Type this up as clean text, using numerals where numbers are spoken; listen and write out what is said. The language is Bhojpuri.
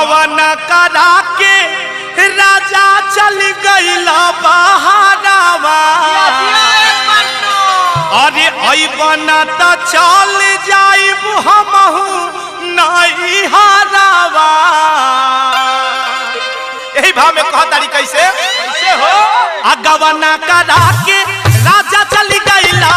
गवना करा के राजा चल गइला बहारावा। अरे अइबना त चल जाइब हमहू नहीं हारावा। यही भाव में कहा तारी कैसे हो। गवना करा के राजा चल गइला